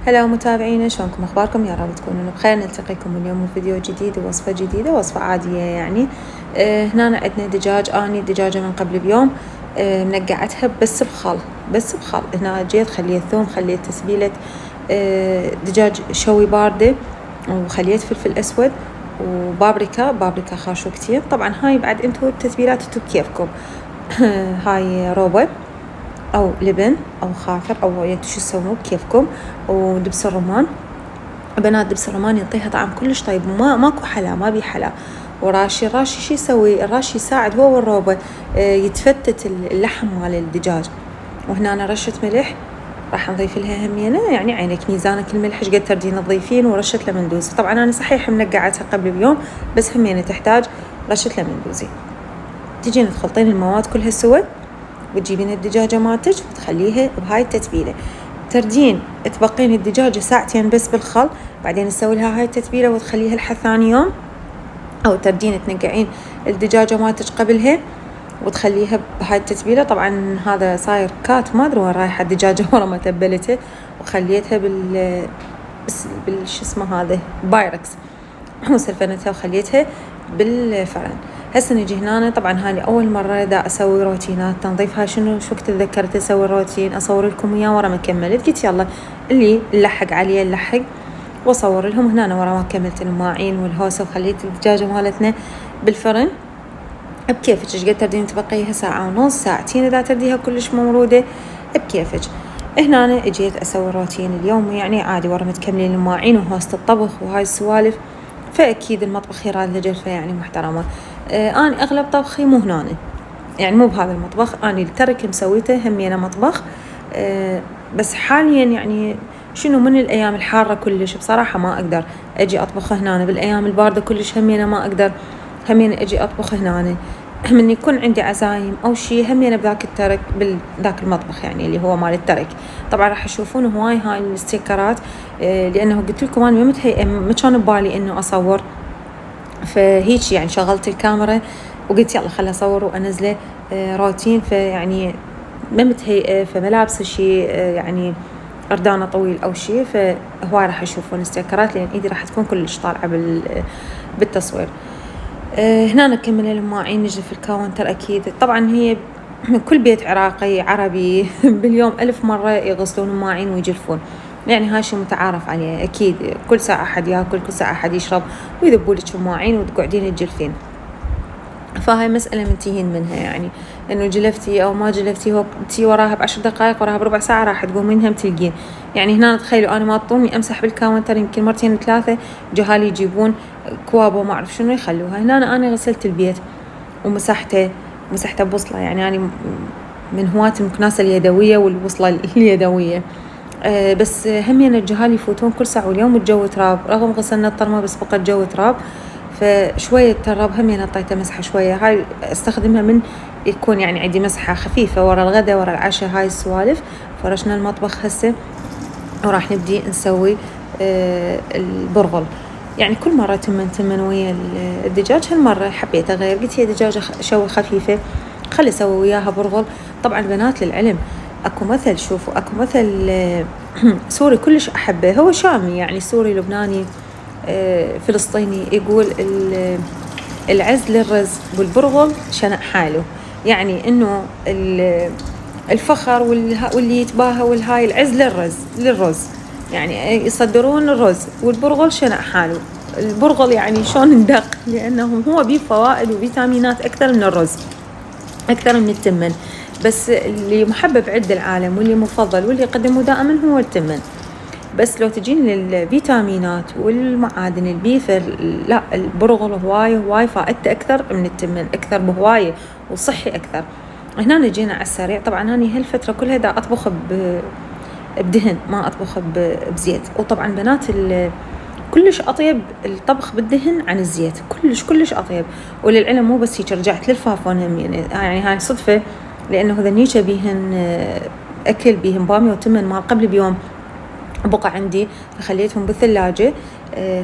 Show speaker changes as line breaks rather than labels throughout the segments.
هلا متابعينا، شلونكم؟ اخباركم؟ يا رب تكونون بخير. نلتقيكم اليوم في فيديو جديد ووصفه جديده، وصفه عاديه يعني. هنا عندنا دجاج. اني دجاجه من قبل بيوم منقعتها بس بخل. هنا جيت خليت ثوم، خليت تسبيله دجاج شوي بارده، وخليت فلفل اسود وبابريكا خاشو كتير. طبعا هاي بعد انتو التتبيلات انتو بكيفكم. هاي روبه او لبن او خاخر او شو تسوون بكيفكم. ودبس الرمان، بنات دبس الرمان يعطيها طعم كلش طيب، ماكو حلا، ما بي حلا. وراشي شو يسوي الراشي؟ يساعد هو والروبه يتفتت اللحم مال الدجاج. وهنا أنا رشة ملح راح نضيف لها همينه، يعني عينك ميزانك الملح ايش قد تردين تضيفين. ورشه لمندوزي، طبعا انا صحيح منقعتها قبل بيوم بس همينه تحتاج رشه لمندوزي. تجين تخلطين المواد كلها سوا، وتجيبين الدجاجة مالتك وتخليها بهاي التتبيلة. تردين تبقين الدجاجة ساعتين بس بالخل، بعدين تسوي لها هاي التتبيلة وتخليها لحد ثاني يوم. أو تردين تنقعين الدجاجة مالتك قبلها وتخليها بهاي التتبيلة. طبعا هذا صاير كات، ما أدري وين رايحة الدجاجة ورا ما تبلتها. وخليتها شو اسمه هذا بايركس وسلفنتها وخليتها بالفرن. هسه نجي هنا. طبعا هذه اول مره دا اسوي روتينات تنظيفها. شو وقت تذكرت اسوي الروتين اصور لكم اياه ورا ما كملت. قلت يلا اللي نلحق عليه نلحق واصور لهم. هنا أنا ورا ما كملت المواعين والهوسه وخليت الدجاجه مالتنا بالفرن بكيفك. ايش قد تردين تبقيها؟ ساعه ونص، ساعتين اذا ترديها كلش ممروده بكيفك. هنا أنا اجيت اسوي الروتين اليومي يعني عادي ورا ما تكملين المواعين وهوسه الطبخ وهاي السوالف. فاكيد المطبخ يراد لجلفه يعني محترمه. أنا أغلب طبخي مو هنا، يعني مو بهذا المطبخ. أنا الترك مسويته همينه مطبخ. بس حاليا يعني شنو من الأيام الحارة كلش بصراحة ما أقدر أجي أطبخ هنا. بالأيام الباردة كلش همينه ما أقدر همينه أجي أطبخ هنا. من يكون عندي عزايم أو شيء همينه بذاك الترك بذاك المطبخ يعني اللي هو مال الترك. طبعا راح تشوفون هواي هاي الستيكرات، لأنه قلت لكم أنا ما كان ببالي إنه أصور. فهيك يعني شغلت الكاميرا وقلت يلا خلي أصور وأنزله روتين. فيعني ما متهيئة، فما لابسة شيء يعني أردانة طويل أو شيء. فهو راح يشوفون استيكرات لأن إيدي راح تكون كلش طالعة بالتصوير. هنا نكمل المواعين. نجي في الكاونتر أكيد. طبعا هي كل بيت عراقي عربي باليوم 1000 مرة يغسلون المواعين ويجلفون، يعني هاي شيء متعارف عليه. أكيد كل ساعة أحد يأكل، كل ساعة أحد يشرب، ويذبولك المواعين وتقعدين تجلفين. فهاي مسألة منتهين منها، يعني إنه جلفتي أو ما جلفتي هو تي وراها ب10 دقائق، وراها بربع ساعة راح تقومينها تلقين. يعني هنا تخيلوا أنا ما طولني أمسح بالكاونتر يمكن مرتين 3، جهالي يجيبون كواب وما أعرف شنو يخلوها. هنا أنا غسلت البيت ومسحته بوصلة. يعني أنا من هواة المكناسة اليدوية والوصلة اليدوية. بس همين الجهال يفوتون كل ساعة واليوم الجو تراب، رغم غسلنا الطرمة بس بقى الجو تراب. فشوية تراب همين أعطيته مسحة شوية. هاي استخدمها من يكون يعني عندي مسحة خفيفة ورا الغداء ورا العشاء هاي السوالف. فرشنا المطبخ هسه وراح نبدي نسوي البرغل. يعني كل مرة تمن ويا الدجاج، هالمرة حبيت أغير. قلت هي دجاجة شوي خفيفة خلي أسوي وياها برغل. طبعا بنات للعلم أكو مثل، شوفوا أكو مثل سوري كلش أحبه، هو شامي يعني سوري لبناني فلسطيني، يقول العز للرز والبرغل شنق حاله. يعني إنه الفخر واللي يتباهى والهاي العز للرز يعني يصدرون الرز، والبرغل شنق حاله. البرغل يعني شلون ندق، لأنه هو بيه فوائد وفيتامينات أكثر من الرز، أكثر من التمن. بس اللي محبب عند العالم واللي مفضل واللي يقدمه دائما هو التمن. بس لو تجين للفيتامينات والمعادن البيفر، لا البرغل هواي فائدته أكثر من التمن، أكثر بهواية وصحي أكثر. هنا نجينا على السريع. طبعا أنا هالفترة كلها دا أطبخ بدهن، ما أطبخ بزيت. وطبعا بنات كلش أطيب الطبخ بالدهن عن الزيت، كلش أطيب. وللعلم مو بس هيك، رجعت للفافون هم يعني هاي صدفة، لأنه ذنيشة بيهن أكل، بيهن بامية وتمن مال قبل بيوم بقى عندي، فخليتهم بالثلاجة.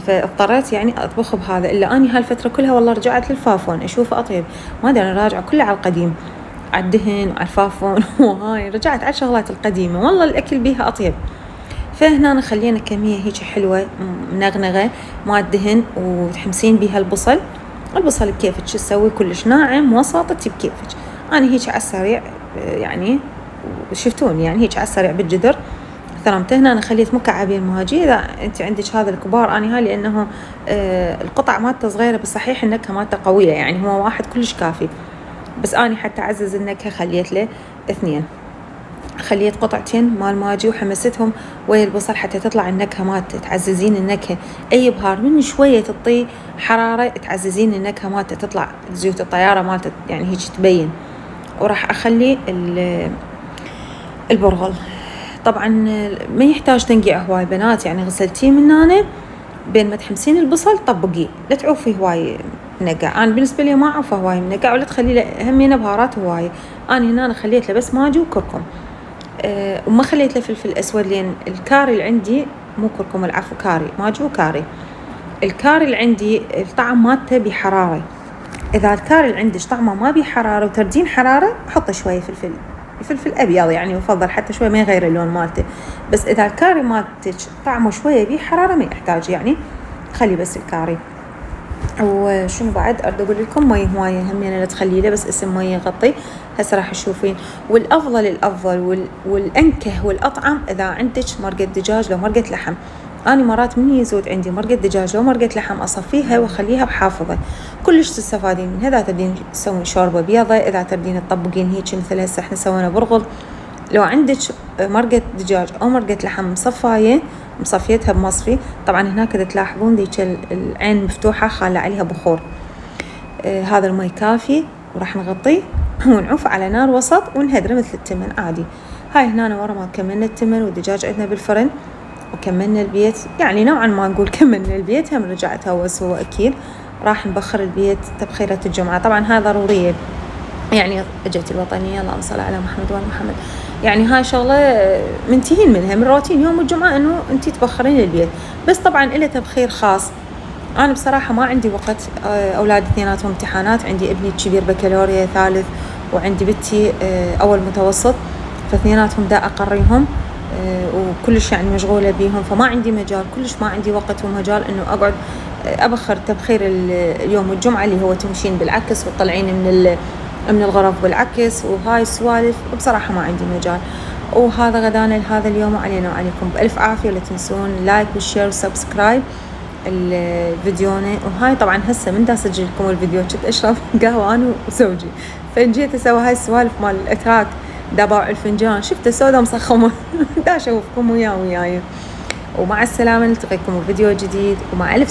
فاضطريت يعني أطبخ بهذا. إلا أني هالفترة كلها والله رجعت للفافون أشوفه أطيب. ما أدري أنا راجعة كله على القديم، على الدهن وعلى الفافون وهاي رجعت على الشغلات القديمة. والله الأكل بيها أطيب. فهنا أنا خلينا كمية هيك حلوة منغنغة مال دهن وتحمسين بيها البصل بكيفك تسوي كلش ناعم وسط بكيفك. أنا هيك على السريع يعني شفتوني يعني هيك على السريع بالجدر ثرمته. هنا أنا خليت مكعبين مهاجي، إذا أنت عندك هذا الكبار أنا هاي لأنه القطع مالته صغيرة بس صحيح النكهة مالته قوية يعني هو واحد كلش كافي، بس أنا حتى أعزز النكهة خليت له 2. خليت قطعتين مال ماجي وحمستهم ويا البصل حتى تطلع النكهة مالته، تعززين النكهة. أي بهار من شوية تعطيه حرارة تعززين النكهة مالته، تطلع زيوت الطيارة مالته يعني هيك تبين. وراح أخلي البرغل طبعا ما يحتاج تنقيع هواي بنات، يعني غسلتيه من هنا بين ما تحمسين البصل طبقيه لا تعوفيه هواي منقع. أنا بالنسبة لي ما أعوفه هواي منقع ولا تخلي له همينة بهارات هواي. أنا هنا خليت له بس ماجي وكركم وما خليت له فلفل أسود، لأن الكاري اللي عندي مو كركم العفو كاري، ماجي وكاري. الكاري اللي عندي الطعم مالته بحرارة، إذا الكاري اللي عندك طعمه ما بحرارة وتردين حرارة حط شوية فلفل أبيض يعني يفضل حتى شوية ما يغير اللون مالته. بس إذا الكاري مالتك طعمه شوية بحرارة ما يحتاج يعني خلي بس الكاري. وشنو بعد أريد أقول لكم مية هواية هم يعني لا تخلي له بس اسم مية غطي. هسه راح تشوفين. والأفضل والأنكه والأطعم إذا عندك مرقة دجاج لو مرقة لحم. أنا مرات من يزود عندي مرقة دجاج لو مرقة لحم أصفيها وأخليها بحافظة كلش تستفادين منها. إذا تبدين تسوين شوربة بيضة، إذا تبدين تطبقين هيك مثل هسه إحنا سوينا برغل، لو عندك مرقة دجاج أو مرقة لحم مصفيتها بمصفي. طبعا هناك إذا تلاحظون ذيك العين مفتوحة خالة عليها بخور. هذا المي كافي وراح نغطيه ونعوف على نار وسط ونهدره مثل التمن عادي. هاي هنا ورا ما كملنا التمن والدجاج عندنا بالفرن وكملنا البيت، يعني نوعا ما نقول كملنا البيت، هم رجعت هوس هو أكيد. راح نبخر البيت تبخيرة الجمعة، طبعا هاي ضرورية يعني اجت الوطنية اللهم صل على محمد وآل محمد، يعني هاي شغلة منتهين منها من روتين يوم الجمعة انه انتي تبخرين البيت. بس طبعا إله تبخير خاص. انا بصراحة ما عندي وقت، اولادي اثنيناتهم امتحانات، عندي ابني الكبير بكالوريا ثالث وعندي بنتي اول متوسط، فاثنيناتهم دا اقريهم وكلش يعني مشغولة بيهم، فما عندي مجال كلش ما عندي وقت ومجال انه اقعد ابخر تبخير اليوم الجمعة اللي هو تمشين بالعكس وتطلعين من الغرف بالعكس وهاي السوالف. بصراحة ما عندي مجال. وهذا غدانا لهذا اليوم وعلينا وعليكم بألف عافية. ولا تنسون لايك والشير وسبسكرايب الفيديونا. وهاي طبعا هسه من دا اسجل لكم الفيديو كنت اشرب قهوة انا وزوجي، فجيت اسوي هاي السوالف مال الاتراك، دا باع الفنجان شفته سودا مصخمة دا اشوفكم وياي. ومع السلامة، نلتقيكم بفيديو جديد ومع ألف